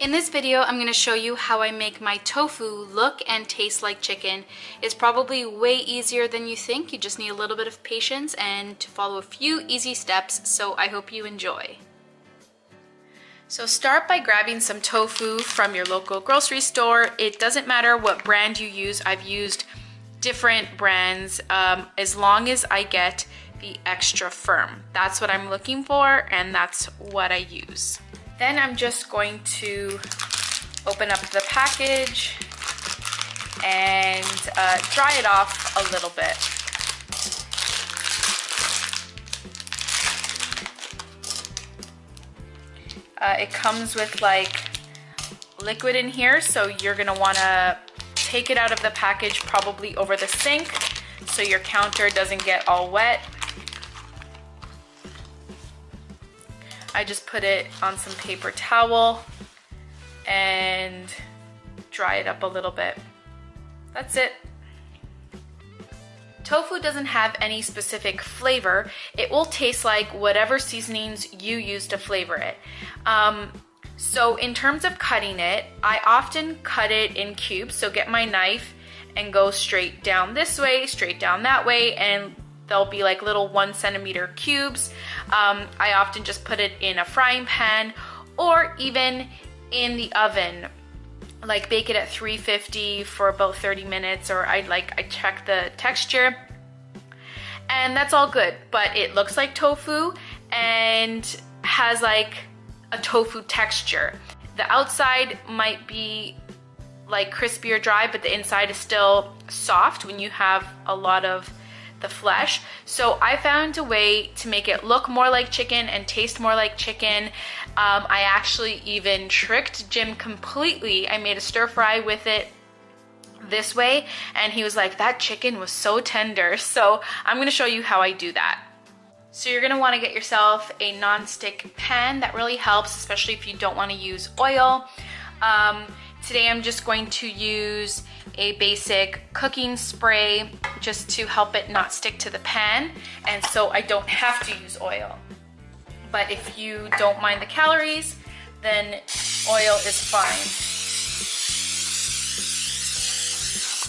In this video, I'm going to show you how I make my tofu look and taste like chicken. It's probably way easier than you think. You just need a little bit of patience and to follow a few easy steps, so I hope you enjoy. So start by grabbing some tofu from your local grocery store. It doesn't matter what brand you use. I've used different brands as long as I get the extra firm. That's what I'm looking for, and that's what I use. Then I'm just going to open up the package and dry it off a little bit. It comes with like liquid in here, so you're gonna wanna take it out of the package probably over the sink so your counter doesn't get all wet. I just put it on some paper towel and dry it up a little bit. That's it. Tofu doesn't have any specific flavor. It will taste like whatever seasonings you use to flavor it. So in terms of cutting it, I often cut it in cubes. So get my knife and go straight down this way, straight down that way, and they'll be like little 1 centimeter cubes. I often just put it in a frying pan or even in the oven, like bake it at 350 for about 30 minutes, or I check the texture, and that's all good. But it looks like tofu and has like a tofu texture. The outside might be like crispy or dry, but the inside is still soft when you have a lot of the flesh. So I found a way to make it look more like chicken and taste more like chicken. I actually even tricked Jim completely. I made a stir fry with it this way, and he was like, that chicken was so tender. So I'm gonna show you how I do that. So you're gonna wanna get yourself a non-stick pan. That really helps, especially if you don't wanna use oil. Today I'm just going to use a basic cooking spray just to help it not stick to the pan, and so I don't have to use oil. But if you don't mind the calories, then oil is fine.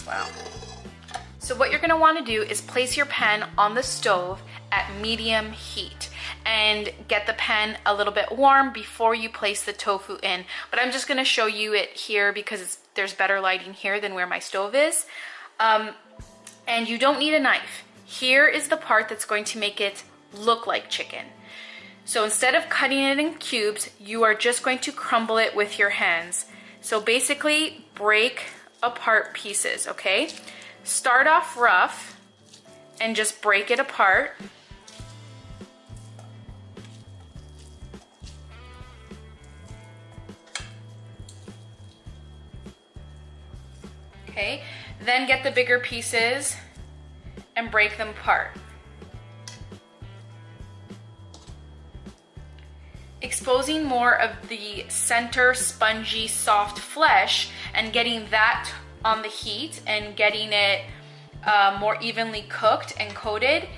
Wow. So what you're gonna wanna do is place your pan on the stove at medium heat and get the pan a little bit warm before you place the tofu in. But I'm just gonna show you it here because there's better lighting here than where my stove is. And you don't need a knife. Here is the part that's going to make it look like chicken. So instead of cutting it in cubes, you are just going to crumble it with your hands. So basically break apart pieces, okay? Start off rough and just break it apart. Okay, then get the bigger pieces and break them apart. Exposing more of the center spongy soft flesh and getting that on the heat and getting it more evenly cooked and coated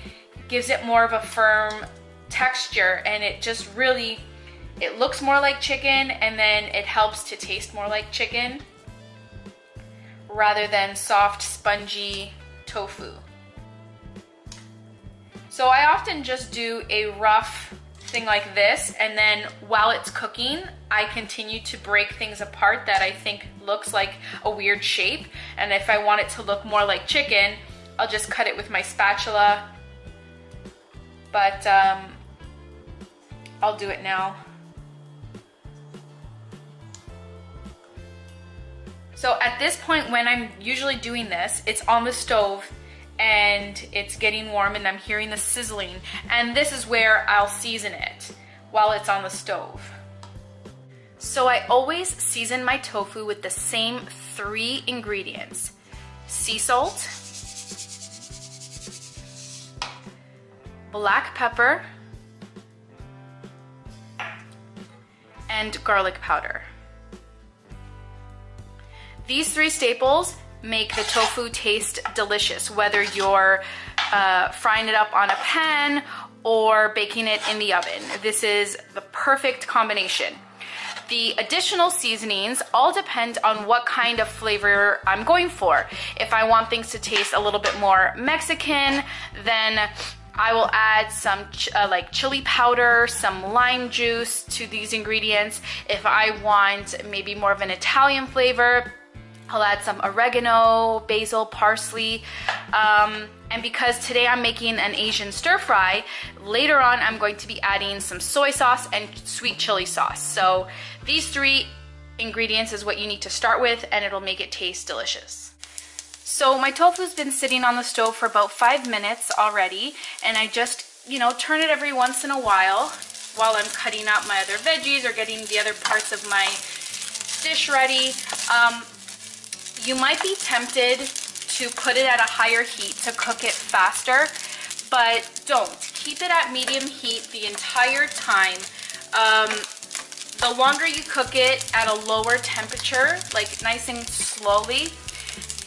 gives it more of a firm texture, and it just really, it looks more like chicken, and then it helps to taste more like chicken rather than soft, spongy tofu. So I often just do a rough thing like this, and then while it's cooking, I continue to break things apart that I think looks like a weird shape. And if I want it to look more like chicken, I'll just cut it with my spatula. But I'll do it now. So at this point, when I'm usually doing this, it's on the stove and it's getting warm and I'm hearing the sizzling. And this is where I'll season it while it's on the stove. So I always season my tofu with the same 3 ingredients: sea salt, black pepper, and garlic powder. These 3 staples make the tofu taste delicious, whether you're frying it up on a pan or baking it in the oven. This is the perfect combination. The additional seasonings all depend on what kind of flavor I'm going for. If I want things to taste a little bit more Mexican, then I will add some like chili powder, some lime juice to these ingredients. If I want maybe more of an Italian flavor, I'll add some oregano, basil, parsley. And because today I'm making an Asian stir fry, later on I'm going to be adding some soy sauce and sweet chili sauce. So these 3 ingredients is what you need to start with, and it'll make it taste delicious. So my tofu's been sitting on the stove for about 5 minutes already, and I just, turn it every once in a while I'm cutting up my other veggies or getting the other parts of my dish ready. You might be tempted to put it at a higher heat to cook it faster, but don't. Keep it at medium heat the entire time. The longer you cook it at a lower temperature, like nice and slowly,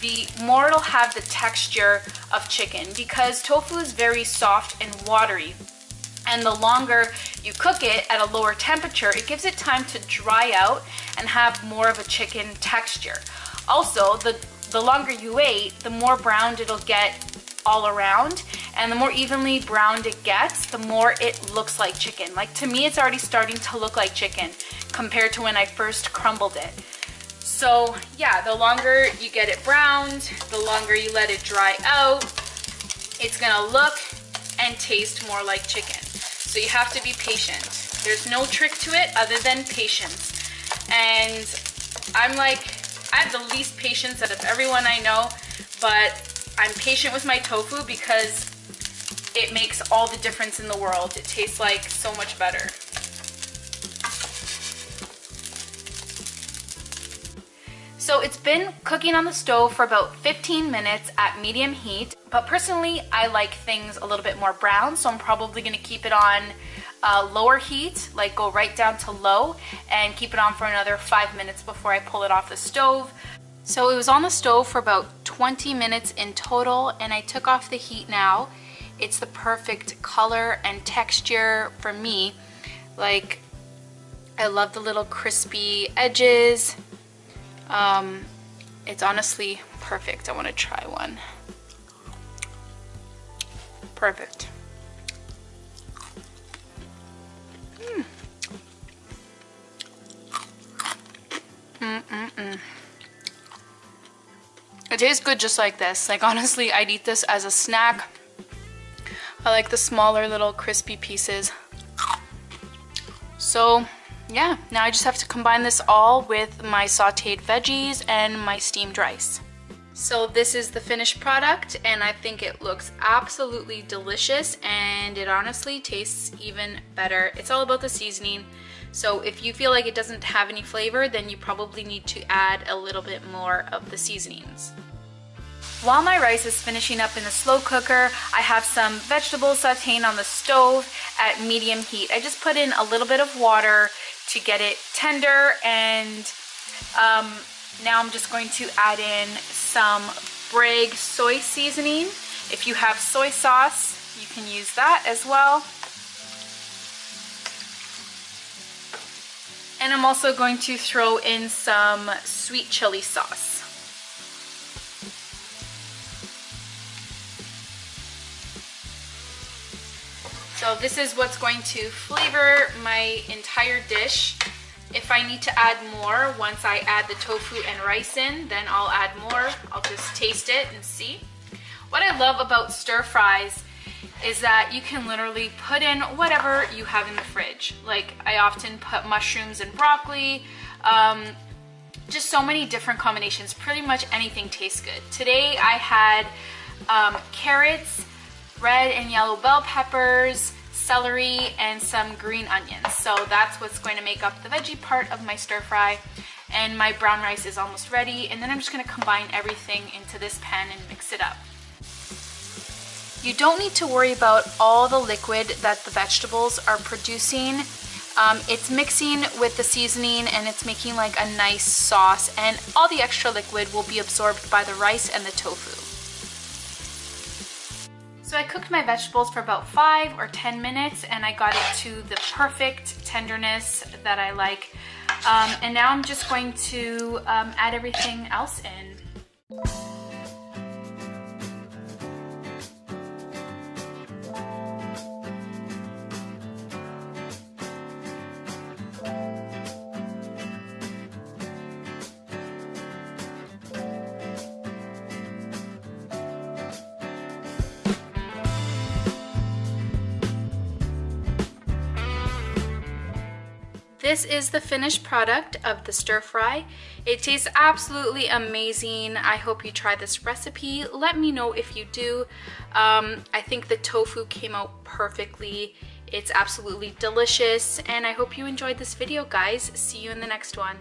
the more it'll have the texture of chicken, because tofu is very soft and watery. And the longer you cook it at a lower temperature, it gives it time to dry out and have more of a chicken texture. Also, the longer you wait, the more browned it'll get all around, and the more evenly browned it gets, the more it looks like chicken. Like, to me, it's already starting to look like chicken compared to when I first crumbled it. So yeah, the longer you get it browned, the longer you let it dry out, it's gonna look and taste more like chicken. So you have to be patient. There's no trick to it other than patience. And I have the least patience out of everyone I know, but I'm patient with my tofu because it makes all the difference in the world. It tastes like so much better. So it's been cooking on the stove for about 15 minutes at medium heat, but personally I like things a little bit more brown, so I'm probably gonna keep it on lower heat, like go right down to low, and keep it on for another 5 minutes before I pull it off the stove. So it was on the stove for about 20 minutes in total, and I took off the heat now. It's the perfect color and texture for me. Like, I love the little crispy edges. It's honestly perfect. I want to try one. Perfect. It tastes good just like this. Like, honestly, I'd eat this as a snack. I like the smaller little crispy pieces. So yeah, now I just have to combine this all with my sauteed veggies and my steamed rice. So this is the finished product, and I think it looks absolutely delicious, and it honestly tastes even better. It's all about the seasoning. So if you feel like it doesn't have any flavor, then you probably need to add a little bit more of the seasonings. While my rice is finishing up in the slow cooker, I have some vegetables sauteing on the stove at medium heat. I just put in a little bit of water to get it tender, and now I'm just going to add in some Bragg soy seasoning. If you have soy sauce, you can use that as well. And I'm also going to throw in some sweet chili sauce. So this is what's going to flavor my entire dish. If I need to add more, once I add the tofu and rice in, then I'll add more. I'll just taste it and see. What I love about stir fries is that you can literally put in whatever you have in the fridge. Like, I often put mushrooms and broccoli, just so many different combinations. Pretty much anything tastes good. Today I had carrots, red and yellow bell peppers, celery, and some green onions. So that's what's going to make up the veggie part of my stir fry. And my brown rice is almost ready, and then I'm just going to combine everything into this pan and mix it up. You don't need to worry about all the liquid that the vegetables are producing. It's mixing with the seasoning, and it's making like a nice sauce, and all the extra liquid will be absorbed by the rice and the tofu. So I cooked my vegetables for about 5 or 10 minutes, and I got it to the perfect tenderness that I like. And now I'm just going to add everything else in. This is the finished product of the stir fry. It tastes absolutely amazing. I hope you try this recipe. Let me know if you do. I think the tofu came out perfectly. It's absolutely delicious, and I hope you enjoyed this video, guys. See you in the next one.